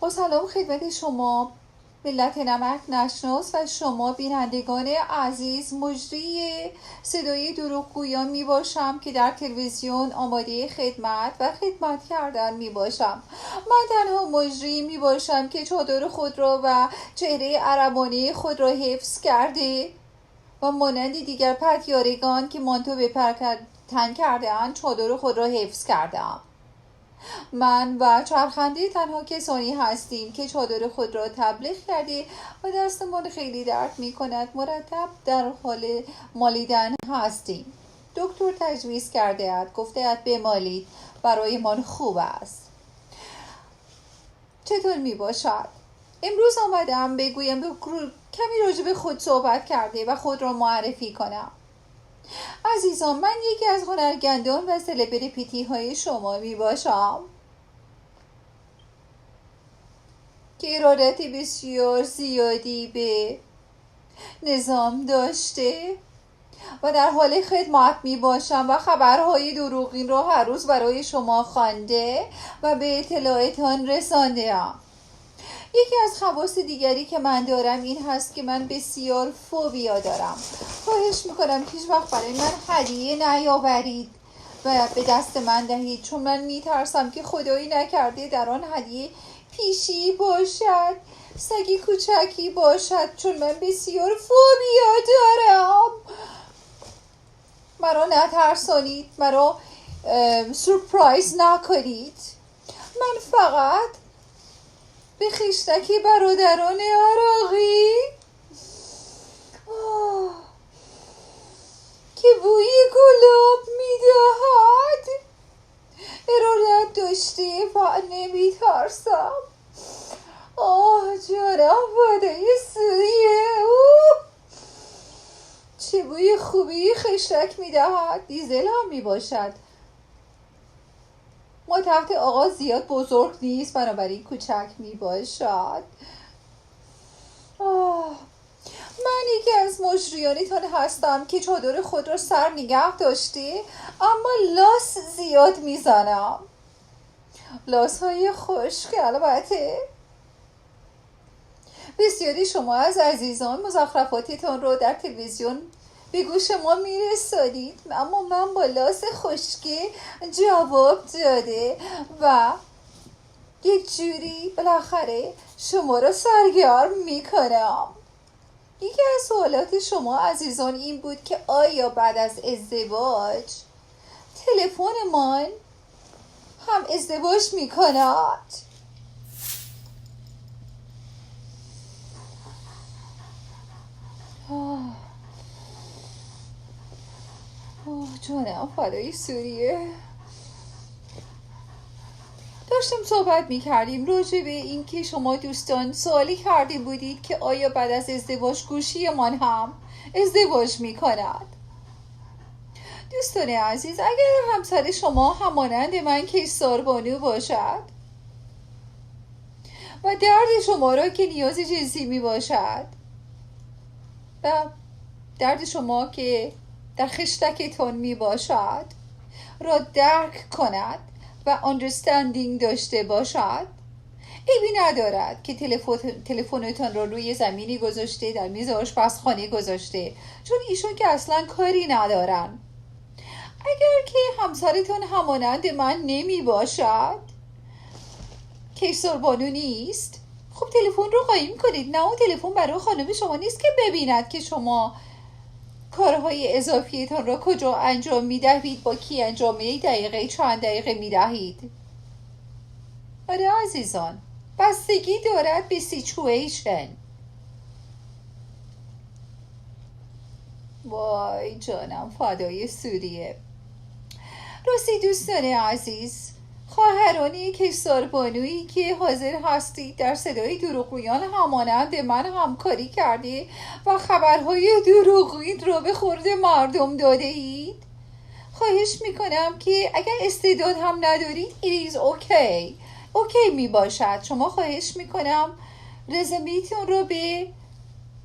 با سلام خدمت شما ملت نمک نشناس و شما بینندگان عزیز، مجری صدای دروغگویان می باشم که در تلویزیون آماده خدمت و خدمت کردن می باشم. من تنها مجری می باشم که چادر خود را و چهره عربانه خود را حفظ کرده و مانند دیگر پتیارگان که مانتو به پر تن کرده اند چادر خود را حفظ کردم. من و چرخنده تنها کسانی هستیم که چادر خود را تبلیغ کرده و دستمان خیلی درد می کند. مرتب در حال مالیدن هستیم. دکتر تجویز کرده است، گفته است بمالید، برای من خوب است. چطور می باشد؟ امروز آمدم بگویم کمی راجع به خود صحبت کرده و خود را معرفی کنم. عزیزان، من یکی از هنرگندان و سلبریتی های شما می باشم که ارادت بسیار زیادی به نظام داشته و در حال خدمت می باشم و خبرهای دروغین را هر روز برای شما خوانده و به اطلاعتان رسانده ام. یکی از خواص دیگری که من دارم این هست که من بسیار فوبیا دارم. خواهش میکنم هیچ وقت برای من هدیه نیاورید و به دست من دهید، چون من میترسم که خدایی نکرده در آن هدیه پیشی باشد، سگی کوچکی باشد، چون من بسیار فوبیا دارم. مرا نترسانید، مرا سورپرایز نکنید. من فقط به خیشتکی برادران عراقی که بوی گلاب میدهد ارادت داشته و نمیترسم. جانم فدای سوریه، چه بوی خوبی خشتک میدهد. دیزل هم میباشد. ما تحت آغاز زیاد بزرگ نیست، بنابراین کوچک میباشد. من یکی از مجریانتان هستم که چادر خود را سر نگه داشته، اما لاس زیاد میزنم. لاس های خشک البته. بسیاری شما از عزیزان مزخرفاتتان رو در تلویزیون به گوش ما میرسانید، اما من با لاس خشکی جواب داده و یک جوری بالاخره شما را سرگرم میکنم. یکی از سوالات شما عزیزان این بود که آیا بعد از ازدواج تلفنمان هم ازدواج میکند؟ جانم فدای سوریه. داشتم صحبت میکردیم راجع به این که شما دوستان سوالی کرده بودید که آیا بعد از ازدواج گوشی من هم ازدواج میکند. دوستان عزیز، اگر همسر شما همانند من کیسار بانو باشد و درد شما را که نیاز جنسی می باشد و درد شما که در خشتکتان می باشد را درک کند و understanding داشته باشد، عیبی ندارد که تلفنتان را روی زمینی گذاشته، در میز آشپزخانه گذاشته، چون ایشون که اصلا کاری ندارن. اگر که همسرتان همانند من نمی باشد، کیسار بانو نیست، خب تلفن رو قایم کنید. نه، اون تلفن برای خانم شما نیست که ببیند که شما کارهای اضافیتان را کجا انجام می دهید، با کی انجام می دقیقه چند دقیقه می دهید. آره عزیزان، بستگی دارد به سیچویشن. وای جانم فدای سوریه. راستی دوستان عزیز، خواهرانی کیسار بانویی که حاضر هستید در صدای دروغگویان همانند من همکاری کرده و خبرهای دروغین رو به خورد مردم داده اید، خواهش میکنم که اگر استعداد هم ندارید it is okay می باشد. شما خواهش میکنم رزومه‌تون رو به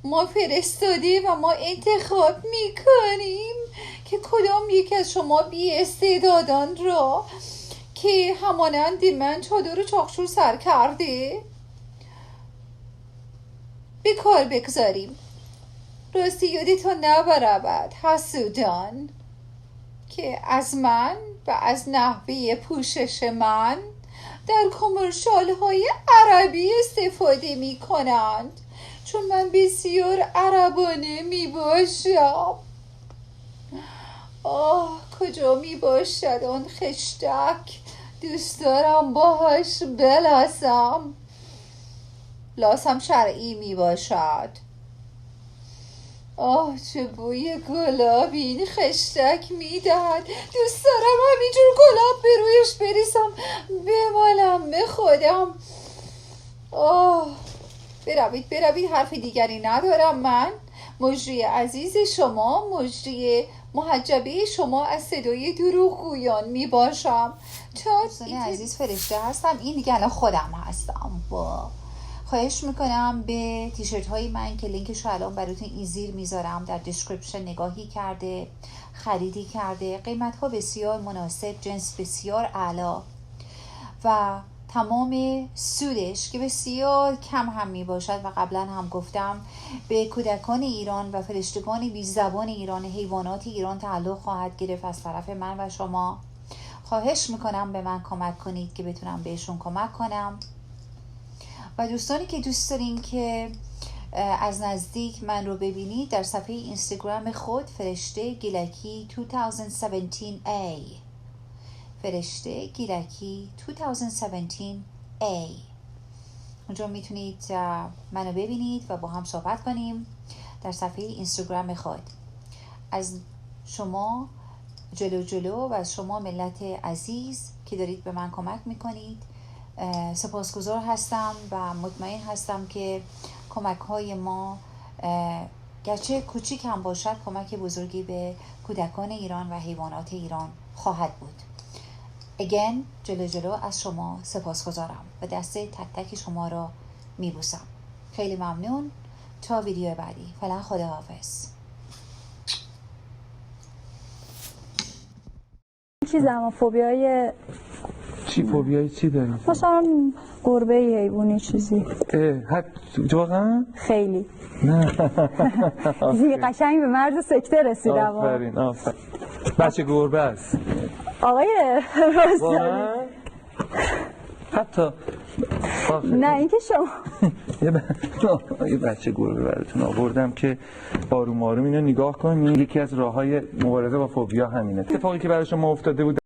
ما فرستاده و ما انتخاب میکنیم که کدام یک از شما بی استعدادان را که همانند من چادر چاخشور سر کرده به کار بگذاریم. راستی یادتون نبرود حسودان که از من و از نحوه پوشش من در کمرشال های عربی استفاده می کنند، چون من بسیار عربانه می باشم. کجا می باشد آن خشتک؟ دوست دارم باهاش بلاسم. لاسم شرعی می باشد. چه بوی گلاب این خشتک میدهد. دوست دارم همینجور گلاب به رویش بریزم، بمالم به خودم. بروید حرف دیگری ندارم. من مجری عزیز شما، مجری محجبه شما از صدای دروغگویان می باشم. دوستان عزیز فرشته هستم. این دیگه الان خودم هستم. خواهش میکنم به تیشرت های من که لینکش رو الان براتون این زیر میذارم در دیسکریپشن نگاهی کرده، خریدی کرده. قیمت ها بسیار مناسب، جنس بسیار اعلی و تمام سودش که بسیار کم هم می باشد و قبلا هم گفتم به کودکان ایران و فرشتگان بی زبان ایران، حیوانات ایران تعلق خواهد گرفت از طرف من و شما. خواهش میکنم به من کمک کنید که بتونم بهشون کمک کنم. و دوستانی که دوست دارین که از نزدیک من رو ببینید، در صفحه اینستاگرام خود فرشته گیلکی 2017A، فرشته گیلکی 2017A، اونجا میتونید منو ببینید و با هم صحبت کنیم در صفحه اینستاگرام خود. از شما جلو و از شما ملت عزیز که دارید به من کمک میکنید سپاسگزار هستم و مطمئن هستم که کمک های ما گرچه کوچیک هم باشد کمک بزرگی به کودکان ایران و حیوانات ایران خواهد بود. again جلو از شما سپاسگزارم و دست تک تک شما را میبوسم. خیلی ممنون. تا ویدیو بعدی. فعلا خداحافظ. چیزم فوبیای چی فوبیای چی داری؟ مثلا گربه حیوانی چیزی. واقعا؟ خیلی. نه. قشنگ به مرز سکته رسیدم. آفرین. بچه گربه است. آقای واقعا؟ حتی نه اینکه شما یه بچه گربه براتون آوردم که آروم آروم اینو نگاه کنین. یکی از راههای مبارزه با فوبیا همینه. اتفاقی که برای شما افتاده بود